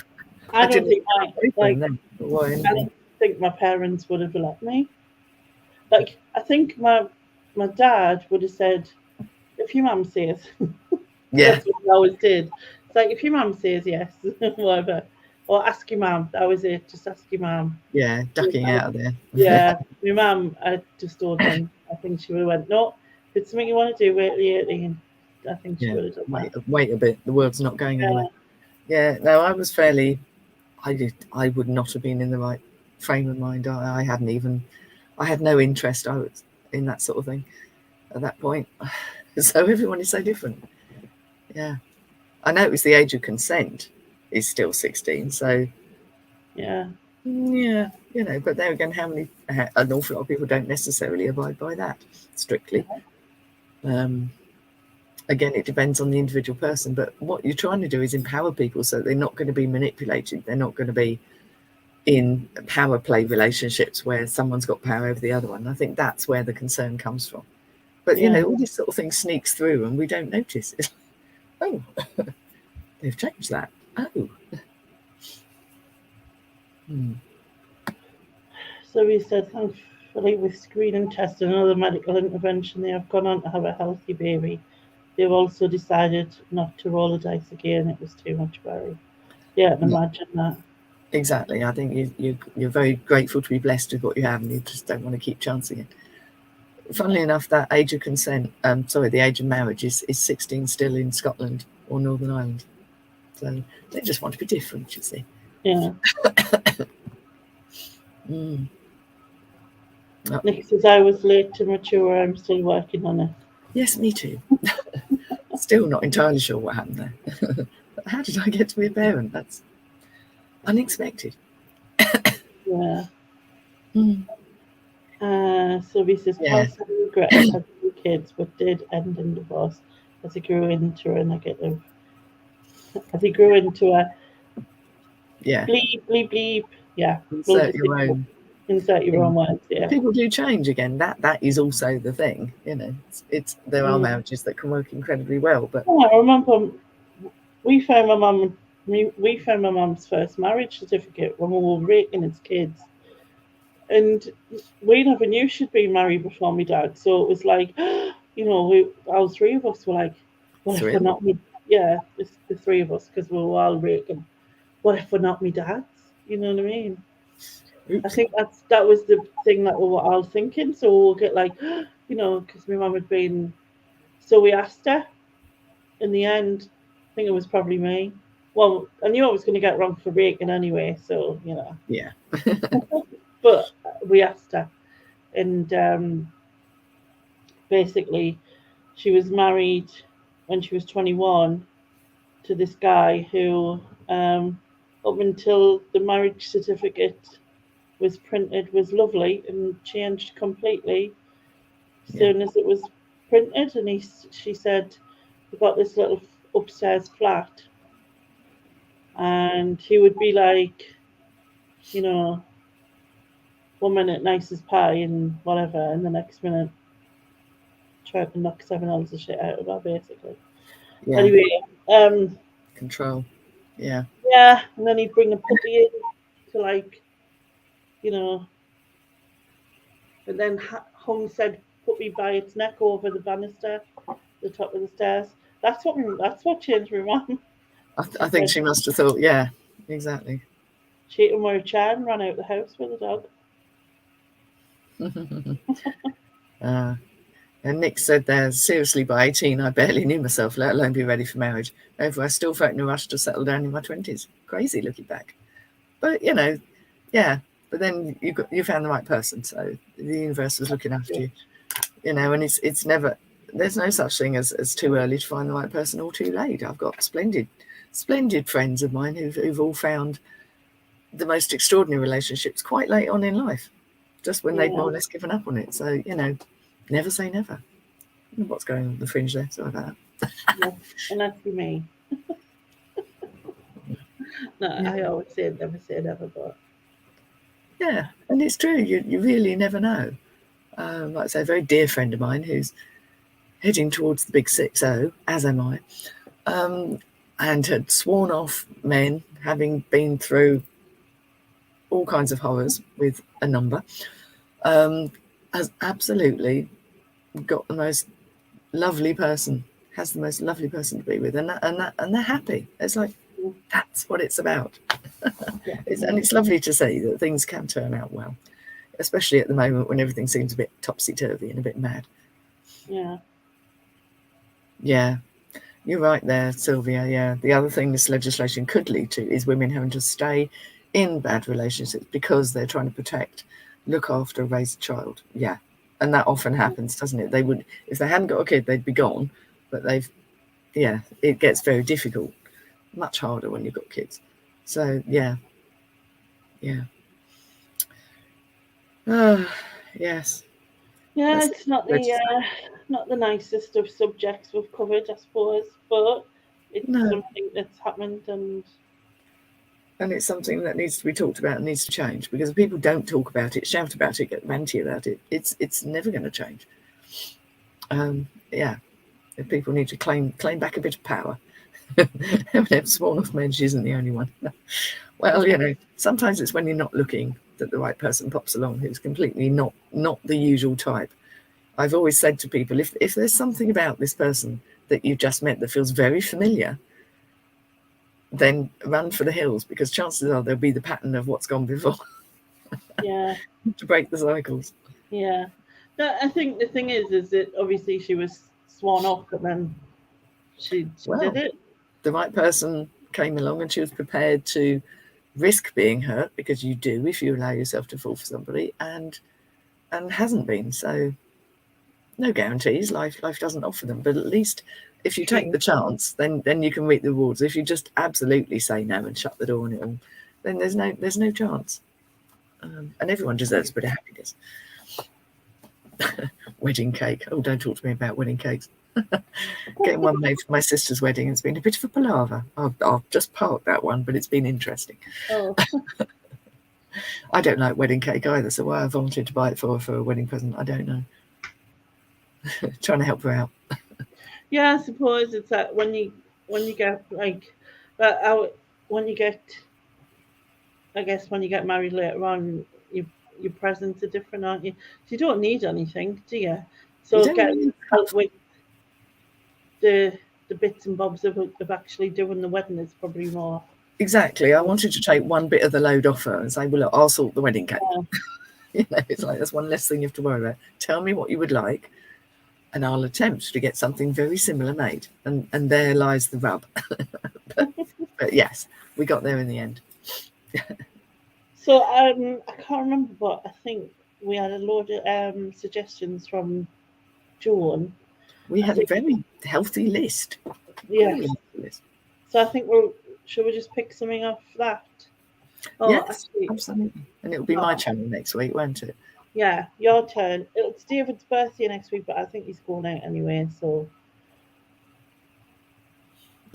I don't think I don't think my parents would have let me. Like, I think my dad would have said, if your mum says, Yeah, that's what I always did. It's like, if your mum says yes, whatever, or ask your mum. That was it. Just ask your mum. yeah, ducking out of there. Yeah, my mum, I just don't think. I think she would have went, no, if it's something you want to do, wait till you're 18. I think she would have done that. Wait a bit. The world's not going anywhere. Yeah, no, I was fairly. I would not have been in the right frame of mind. I had no interest. I was in that sort of thing at that point. So everyone is so different. Yeah, I know it was the age of consent is still 16. So yeah, but there again, an awful lot of people don't necessarily abide by that strictly. Again, it depends on the individual person, but what you're trying to do is empower people so they're not going to be manipulated. They're not going to be in power play relationships where someone's got power over the other one. I think that's where the concern comes from. But, all this sort of thing sneaks through and we don't notice. It's like, oh, they've changed that. Oh. So we said, thankfully, with screening tests and other medical intervention, they have gone on to have a healthy baby. They've also decided not to roll the dice again. It was too much worry. Yeah, I can imagine that. Exactly. I think you're very grateful to be blessed with what you have, and you just don't want to keep chancing it. Funnily enough, that age of consent, the age of marriage is 16 still in Scotland or Northern Ireland. So they just want to be different, you see. Yeah. Nick says, I was late to mature. I'm still working on it. Yes, me too. Still not entirely sure what happened there. How did I get to be a parent? That's unexpected. Yeah. Sylvie says, personally regretted having 2 kids, but did end in divorce as he grew into a negative. As he grew into a bleep, bleep, bleep. Yeah. Insert your own. Insert your own words, yeah. People do change again. That is also the thing, there are marriages that can work incredibly well, but I remember we found my mum's first marriage certificate when we were raking as kids, and we never knew she'd been married before my dad. So it was like, all 3 of us were like, what if we're not me? Yeah, the 3 of us, because we were all raking. What if we're not me dads? You know what I mean? Oops. I think that was the thing that we were all thinking. So we'll get like, because my mum had been. So we asked her. In the end, I think it was probably me. Well, I knew I was going to get wrong for raking anyway, so Yeah. But we asked her, and basically, she was married when she was 21 to this guy who, up until the marriage certificate was printed, was lovely and changed completely as soon as it was printed. And she said, we got this little upstairs flat, and he would be like, 1 minute nice as pie and whatever, and the next minute trying to knock 7 hours of shit out of her, basically. Yeah. Anyway, control. Yeah. Yeah, and then he'd bring a puppy in to but then Hung said, "Put me by its neck over the banister, the top of the stairs." That's what changed my mum. I She think said she must have thought, yeah, exactly. she ate him with a chair and ran out the house with the dog. uh, and Nick said there, seriously, by 18, I barely knew myself, let alone be ready for marriage. However, I still felt in a rush to settle down in my 20s. Crazy looking back. But, yeah. But then you found the right person, so the universe was looking after you, and it's never, there's no such thing as too early to find the right person or too late. I've got splendid friends of mine who've all found the most extraordinary relationships quite late on in life, just when they'd more or less given up on it. So, never say never. What's going on the fringe there? Sorry about that. Yeah, and that's for me. No, Yeah. I always say never say never, but Yeah, and it's true. You really never know. Like I say, a very dear friend of mine who's heading towards the big 60, as am I, and had sworn off men, having been through all kinds of horrors with a number, has absolutely got the most lovely person, has the most lovely person to be with, and they're happy. It's like, that's what it's about. yeah, And it's lovely to see that things can turn out well, especially at the moment when everything seems a bit topsy-turvy and a bit mad. yeah, Yeah, you're right there, Sylvia. Yeah, the other thing this legislation could lead to is women having to stay in bad relationships because they're trying to protect, look after, raise a child. Yeah, and that often happens, doesn't it? They would, if they hadn't got a kid, they'd be gone, but it gets very difficult, much harder when you've got kids. So yeah. Yes. yeah. That's It's not the nicest of subjects we've covered, I suppose, but it's no, something that's happened, and and it's something that needs to be talked about and needs to change, because if people don't talk about it, shout about it, get ranty about it, it's never going to change. Yeah, if people need to claim back a bit of power. Have sworn off men, she isn't the only one. Well, sometimes it's when you're not looking that the right person pops along who's completely not the usual type. I've always said to people, if there's something about this person that you've just met that feels very familiar, then run for the hills, because chances are there'll be the pattern of what's gone before. yeah, To break the cycles. yeah. No, I think the thing is that obviously she was sworn off, but then she did Well, it. the right person came along and she was prepared to risk being hurt, because you do if you allow yourself to fall for somebody, and hasn't been. So no guarantees, life doesn't offer them, but at least if you take the chance, then you can reap the rewards. If you just absolutely say no and shut the door on it all, then there's no chance. And everyone deserves a bit of happiness. Wedding cake. Oh, don't talk to me about wedding cakes. Getting one made for my sister's wedding has been a bit of a palaver. I'll just park that one, but it's been interesting. Oh, I don't like wedding cake either, so why I volunteered to buy it for a wedding present, I don't know. Trying to help her out. yeah. I suppose it's that when you get like, when you get, I guess when you get married later on, your presents are different, aren't you? So you don't need anything, do you? You So don't getting really help with the bits and bobs of actually doing the wedding is probably more. exactly. I wanted to take one bit of the load off her and say, well, look, I'll sort the wedding cake. It's like, that's one less thing you have to worry about. Tell me what you would like, and I'll attempt to get something very similar made. And there lies the rub. but yes, we got there in the end. So I can't remember, but I think we had a load of suggestions from Joan. We I had a think very healthy list. yes. Very healthy list. So I think should we just pick something off that? Oh, Yes, actually, absolutely. And it'll be my channel next week, won't it? yeah, your turn. It's David's birthday next week, but I think he's going out anyway, so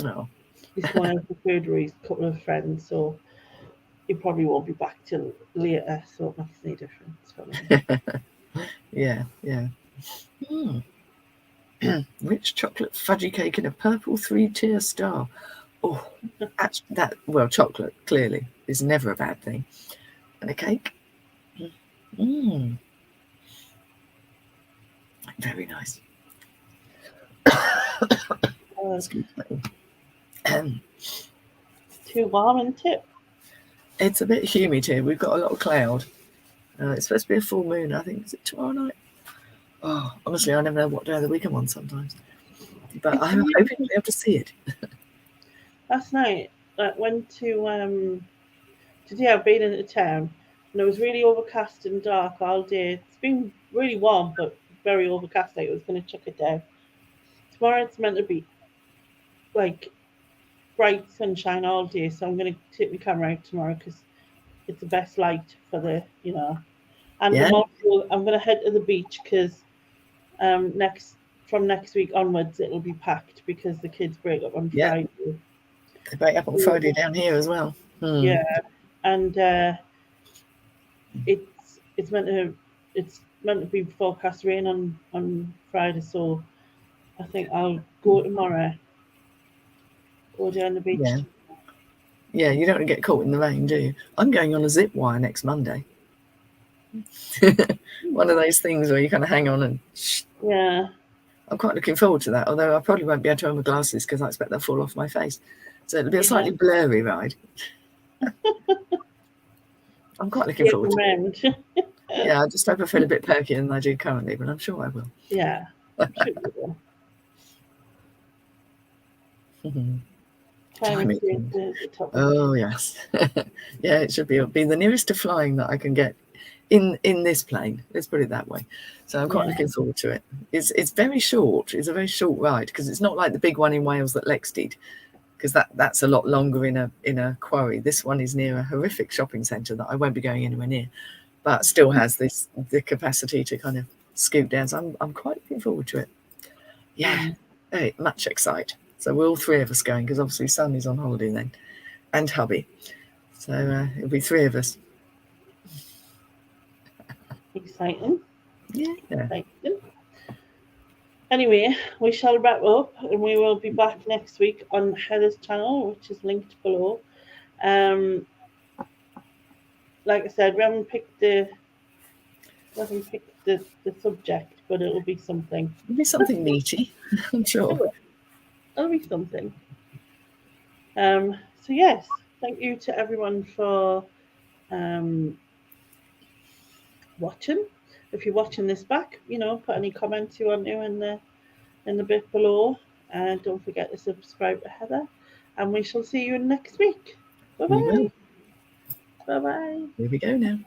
No. he's going out for food with a couple of friends, so he probably won't be back till later, so it makes no difference for me. Yeah. Rich chocolate fudgy cake in a purple 3-tier star. Oh, chocolate clearly is never a bad thing. And a cake. Very nice. Uh, Excuse me. it's too warm, isn't it? It's a bit humid here. We've got a lot of cloud. It's supposed to be a full moon, I think. Is it tomorrow night? Oh, honestly, I never know what day of the week I'm on sometimes. But It's I'm hoping to be able to see it. last night I went to today I've been into town and it was really overcast and dark all day. It's been really warm but very overcast. Like it was going to chuck it down. Tomorrow it's meant to be like bright sunshine all day, so I'm going to take my camera out tomorrow because it's the best light for the And Yeah, I'm going to head to the beach because next from next week onwards it'll be packed because the kids break up on yeah. Friday. They break up on Friday down here as well. Yeah, and it's meant to be forecast rain on Friday, so I think I'll go tomorrow. Go down the beach. Yeah. Yeah, you don't want to get caught in the rain, do you? I'm going on a zip wire next Monday. One of those things where you kind of hang on and Yeah. I'm quite looking forward to that, although I probably won't be able to wear my glasses because I expect they'll fall off my face. So it'll be a slightly blurry ride. I'm quite looking forward to it. Yeah, I just hope I feel a bit perkier than I do currently, but I'm sure I will. Yeah. I'm sure you will. Climate change is the top. Oh yes. Yeah, it should be. It'll be the nearest to flying that I can get in this plane. Let's put it that way. So I'm quite looking forward to it. It's very short. It's a very short ride because it's not like the big one in Wales that Lex did, because that's a lot longer in a quarry. This one is near a horrific shopping centre that I won't be going anywhere near, but still has the capacity to kind of scoot down. So I'm quite looking forward to it. Yeah, very much excited. So we're all three of us going because obviously Son is on holiday then, and hubby. So it'll be three of us. Exciting. Yeah. Exciting. Anyway, we shall wrap up and we will be back next week on Heather's channel, which is linked below. Like I said, we haven't picked the subject, but it'll be something. It'll be something meaty, I'm sure. It'll be something. So yes, thank you to everyone for watching. If you're watching this back, put any comments you want to in the bit below, and don't forget to subscribe to Heather. And we shall see you next week. Bye bye. Bye bye. Here we go now.